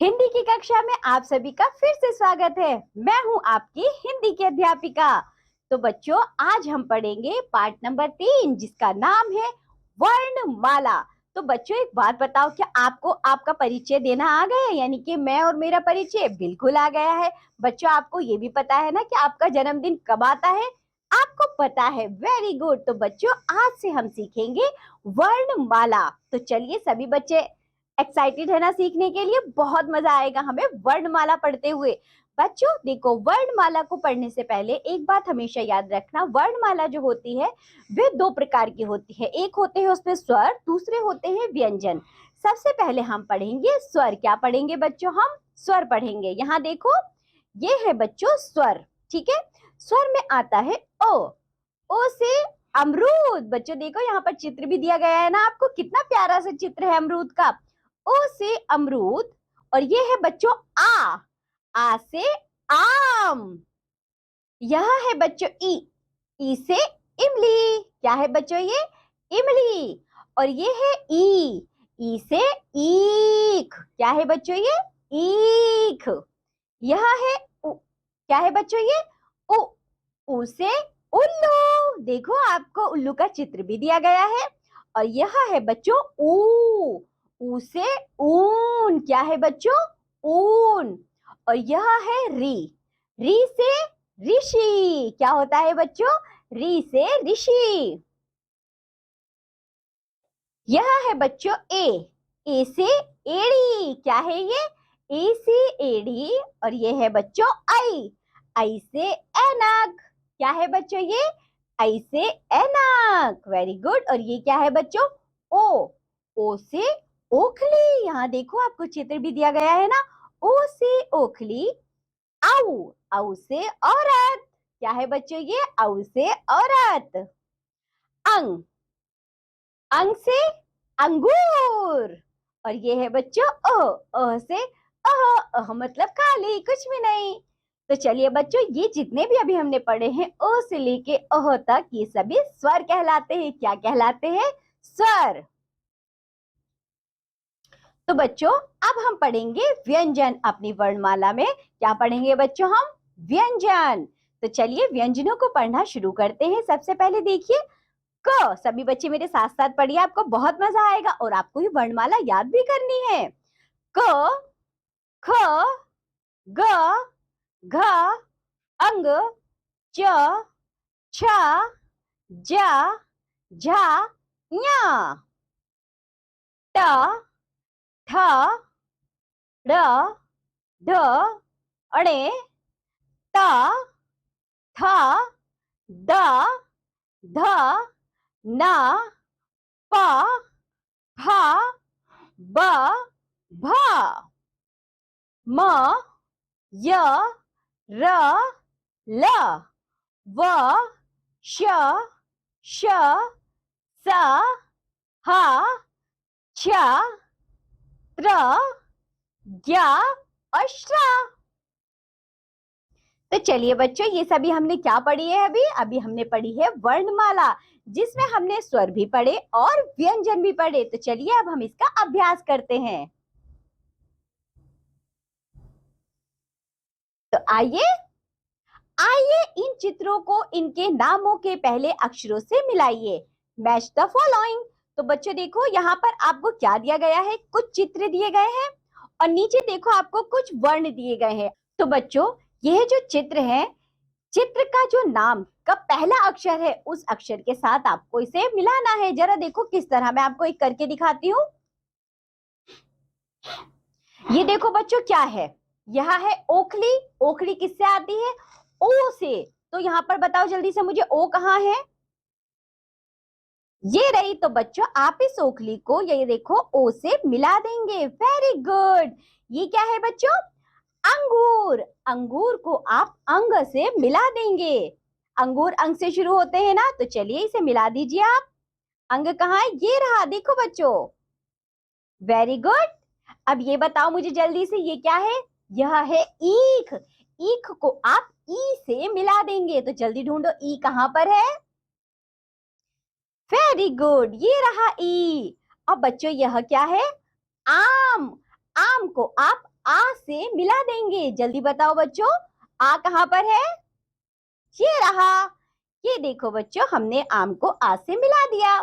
हिंदी की कक्षा में आप सभी का फिर से स्वागत है। मैं हूं आपकी हिंदी की अध्यापिका। तो बच्चों, आज हम पढ़ेंगे पार्ट नंबर 3 जिसका नाम है वर्णमाला। तो बच्चों, एक बात बताओ, क्या आपको आपका परिचय देना आ गया है? यानी कि मैं और मेरा परिचय बिल्कुल आ गया है। बच्चों, आपको ये भी पता है ना कि आपका जन्मदिन कब आता है? आपको पता है, वेरी गुड। तो बच्चों, आज से हम सीखेंगे वर्णमाला। तो चलिए, सभी बच्चे एक्साइटेड है ना सीखने के लिए? बहुत मजा आएगा हमें वर्णमाला पढ़ते हुए। बच्चों देखो, वर्णमाला को पढ़ने से पहले एक बात हमेशा याद रखना, वर्णमाला जो होती है वे दो प्रकार की होती है। एक होते हैं उसमें स्वर, दूसरे होते हैं व्यंजन। सबसे पहले हम पढ़ेंगे स्वर। क्या पढ़ेंगे बच्चों? हम स्वर पढ़ेंगे। यहाँ देखो, ये है बच्चों स्वर। ठीक है, स्वर में आता है ओ। ओ से अमरूद। बच्चों देखो, यहाँ पर चित्र भी दिया गया है ना आपको, कितना प्यारा सा चित्र है अमरूद का। ओ से अमरूद। और ये है बच्चों आ। आ से आम। यह है बच्चों ई। ई से इमली। क्या है बच्चों? ये इमली। और ये है ई। ई से ईख। क्या है बच्चों? ये ईख। यह है उ। क्या है बच्चों? ये उ। उ से उल्लू। देखो, आपको उल्लू का चित्र भी दिया गया है। और यह है बच्चों ऊ। ऊ से ऊन। क्या है बच्चों? ऊन। और यह है री। री से ऋषि। क्या होता है बच्चों? री से ऋषि। यह है बच्चों ए। ए से एड़ी। क्या है ये? ए से एड़ी। और ये है बच्चों आई। आई से ऐनक। क्या है बच्चों? ये आई से ऐनक। Very good. और ये क्या है बच्चों? ओ। ओ से ओखली। यहाँ देखो, आपको चित्र भी दिया गया है ना। ओ से ओखली। आऊ। आऊ से औरत। क्या है बच्चों? ये आऊ से औरत। अंग। अंग से अंगूर। और ये है बच्चों अ से अह मतलब खाली, कुछ भी नहीं। तो चलिए बच्चों, ये जितने भी अभी हमने पढ़े हैं अ से लेके अह तक, ये सभी स्वर कहलाते हैं। क्या कहलाते हैं? स्वर। तो बच्चों, अब हम पढ़ेंगे व्यंजन अपनी वर्णमाला में। क्या पढ़ेंगे बच्चों? हम व्यंजन। तो चलिए व्यंजनों को पढ़ना शुरू करते हैं। सबसे पहले देखिए क। सभी बच्चे मेरे साथ साथ पढ़िए, आपको बहुत मजा आएगा और आपको ये वर्णमाला याद भी करनी है। क, ख, ग, घ, अंग, च, छ, ज, झ, ञ, ट, ठ, ड, ढ, अणे, त, थ, द, ध, न, प, फ, ब, भ, म, य, र, ल, व, श, श, स, ह, छ, त्र, ज्ञ और श्र। तो चलिए बच्चों, ये सभी हमने क्या पढ़ी है? अभी हमने पढ़ी है वर्णमाला, जिसमें हमने स्वर भी पढ़े और व्यंजन भी पढ़े। तो चलिए अब हम इसका अभ्यास करते हैं। तो आइए आइए इन चित्रों को इनके नामों के पहले अक्षरों से मिलाइए। Match the following. तो बच्चों देखो, यहाँ पर आपको क्या दिया गया है? कुछ चित्र दिए गए हैं और नीचे देखो आपको कुछ वर्ण दिए गए हैं। तो बच्चों, यह जो चित्र है, चित्र का जो नाम का पहला अक्षर है उस अक्षर के साथ आपको इसे मिलाना है। जरा देखो किस तरह, मैं आपको एक करके दिखाती हूँ। ये देखो बच्चों, क्या है? यह है ओखली। ओखली किससे आती है? ओ से। तो यहाँ पर बताओ जल्दी से मुझे, ओ कहाँ है? ये रही। तो बच्चों, आप इस ओखली को ये देखो ओ से मिला देंगे। Very good. ये क्या है बच्चों? अंगूर। अंगूर को आप अंग से मिला देंगे। अंगूर अंग से शुरू होते हैं ना, तो चलिए इसे मिला दीजिए आप। अंग कहाँ है? ये रहा, देखो बच्चों। Very good. अब ये बताओ मुझे जल्दी से, ये क्या है? यह है ईख। ईख को आप ई से मिला देंगे। तो जल्दी ढूंढो, ई कहाँ पर है? वेरी गुड, ये रहा ई। अब बच्चों, यह क्या है? आम। आम को आप आ से मिला देंगे। जल्दी बताओ बच्चों, आ कहाँ पर है? ये रहा। ये देखो बच्चों, हमने आम को आ से मिला दिया।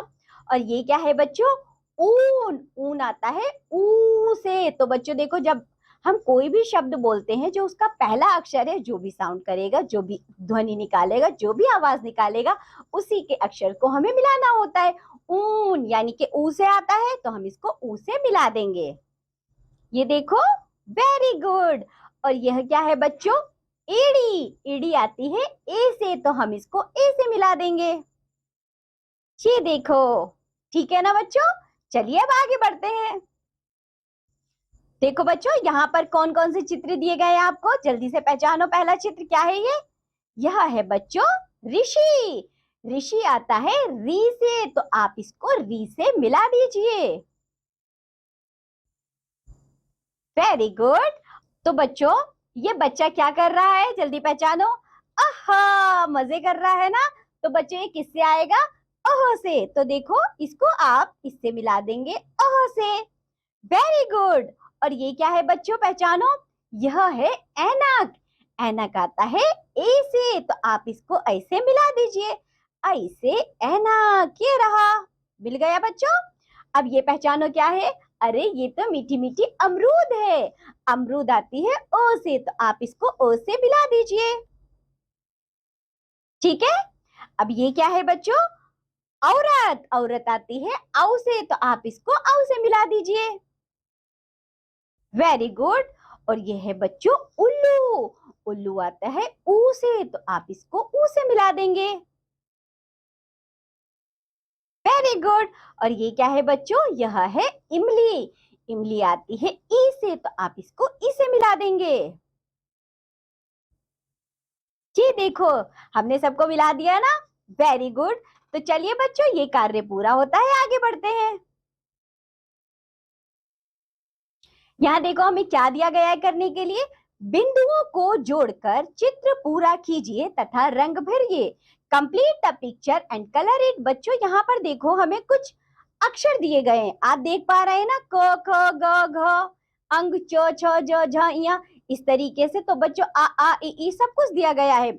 और ये क्या है बच्चों? ऊन। ऊन आता है ऊ से। तो बच्चों देखो, जब हम कोई भी शब्द बोलते हैं, जो उसका पहला अक्षर है, जो भी साउंड करेगा, जो भी ध्वनि निकालेगा, जो भी आवाज निकालेगा, उसी के अक्षर को हमें मिलाना होता है। ऊन यानी कि ऊ से आता है, तो हम इसको ऊ से मिला देंगे। ये देखो, वेरी गुड। और यह क्या है बच्चों? एड़ी। एड़ी आती है ए से, तो हम इसको ए से मिला देंगे। ये देखो, ठीक है ना बच्चों? चलिए अब आगे बढ़ते हैं। देखो बच्चों, यहाँ पर कौन कौन से चित्र दिए गए हैं आपको, जल्दी से पहचानो। पहला चित्र क्या है? ये यह है बच्चों ऋषि। ऋषि आता है री से, तो आप इसको री से मिला दीजिए। Very good. तो बच्चों, ये बच्चा क्या कर रहा है, जल्दी पहचानो। आहा, मजे कर रहा है ना। तो बच्चों, ये किससे आएगा? अह से। तो देखो, इसको आप इससे मिला देंगे, अह से। Very good. और ये क्या है बच्चों, पहचानो। यह है ऐनक। ऐनक आता है ए से, तो आप इसको ऐसे मिला दीजिए, ऐसे ऐनक। ये रहा, मिल गया बच्चों। अब ये पहचानो क्या है? अरे ये तो मीठी मीठी अमरूद है। अमरूद आती है ओ से, तो आप इसको ओ से मिला दीजिए। ठीक है। अब ये क्या है बच्चों? औरत। औरत आती है औ से, तो आप इसको औ से मिला दीजिए। Very good. और ये है बच्चों उल्लू। उल्लू आता है ऊ से, तो आप इसको ऊ से मिला देंगे। Very good. और ये क्या है बच्चों? यह है इमली। इमली आती है ई से, तो आप इसको ई से मिला देंगे। जी देखो, हमने सबको मिला दिया ना। Very good. तो चलिए बच्चों, ये कार्य पूरा होता है, आगे बढ़ते हैं। यहाँ देखो, हमें क्या दिया गया है करने के लिए। बिंदुओं को जोड़कर चित्र पूरा कीजिए तथा रंग भरिए। Complete the picture and colour it. बच्चों यहाँ पर देखो, हमें कुछ अक्षर दिए गए हैं, आप देख पा रहे हैं ना। क ख ग घ, अंग च छ ज झ इया, इस तरीके से। तो बच्चों आ ई सब कुछ दिया गया है।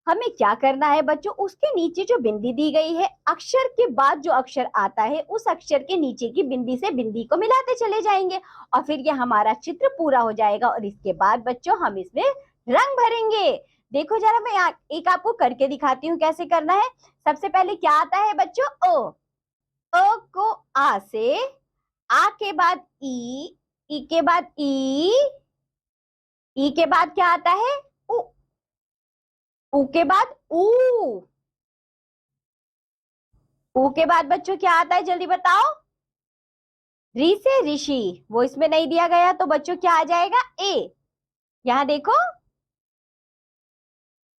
हमें क्या करना है बच्चों, उसके नीचे जो बिंदी दी गई है, अक्षर के बाद जो अक्षर आता है, उस अक्षर के नीचे की बिंदी से बिंदी को मिलाते चले जाएंगे, और फिर ये हमारा चित्र पूरा हो जाएगा। और इसके बाद बच्चों हम इसमें रंग भरेंगे। देखो जरा, मैं एक आपको करके दिखाती हूँ कैसे करना है। सबसे पहले क्या आता है बच्चों? ओ। ओ को आ से, आ के बाद ई के बाद ई के बाद क्या आता है? ऊ के बाद ऊ। ऊ के बाद बच्चों क्या आता है, जल्दी बताओ। री से ऋषि, वो इसमें नहीं दिया गया, तो बच्चों क्या आ जाएगा? ए। यहां देखो,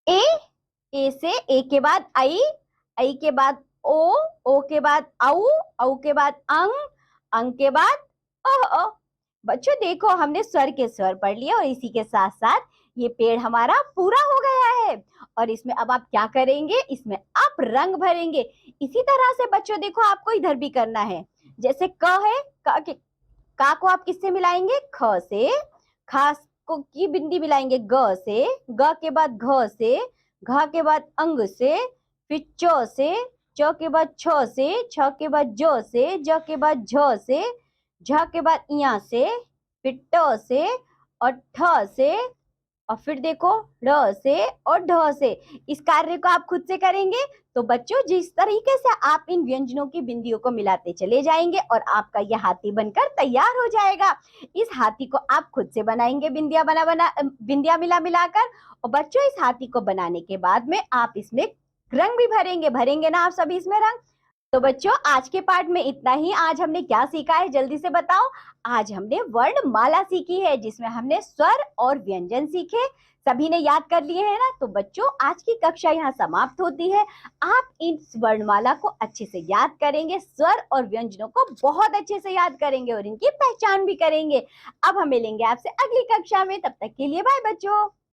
ए। ए से ए के बाद आई, आई के बाद ओ के बाद औ के बाद अंग के बाद अ। बच्चों देखो, हमने स्वर के स्वर पढ़ लिए, और इसी के साथ साथ ये पेड़ हमारा पूरा हो गया है। और इसमें अब आप क्या करेंगे, इसमें आप रंग भरेंगे। इसी तरह से बच्चों देखो, आपको इधर भी करना है। जैसे क है, का को आप किससे मिलाएंगे? ख से। खास को की बिंदी मिलाएंगे ग से। ग के बाद घ से। घ के बाद अंग से। फिर च से। च के बाद छ से। छ के बाद ज से। ज के बाद झ से। झ के बाद इया से। फिर ट से और ठ से, और फिर देखो ड से और ढ से। इस कार्य को आप खुद से करेंगे। तो बच्चों, जिस तरीके से आप इन व्यंजनों की बिंदियों को मिलाते चले जाएंगे, और आपका यह हाथी बनकर तैयार हो जाएगा। इस हाथी को आप खुद से बनाएंगे, बिंदिया मिला मिलाकर। और बच्चों, इस हाथी को बनाने के बाद में आप इसमें रंग भी भरेंगे ना आप सभी इसमें रंग। तो बच्चों, आज के पाठ में इतना ही। आज हमने क्या सीखा है, जल्दी से बताओ। आज हमने वर्णमाला सीखी है, जिसमें हमने स्वर और व्यंजन सीखे। सभी ने याद कर लिए हैं ना। तो बच्चों, आज की कक्षा यहाँ समाप्त होती है। आप इस वर्णमाला को अच्छे से याद करेंगे, स्वर और व्यंजनों को बहुत अच्छे से याद करेंगे, और इनकी पहचान भी करेंगे। अब हम मिलेंगे आपसे अगली कक्षा में, तब तक के लिए बाय बच्चों।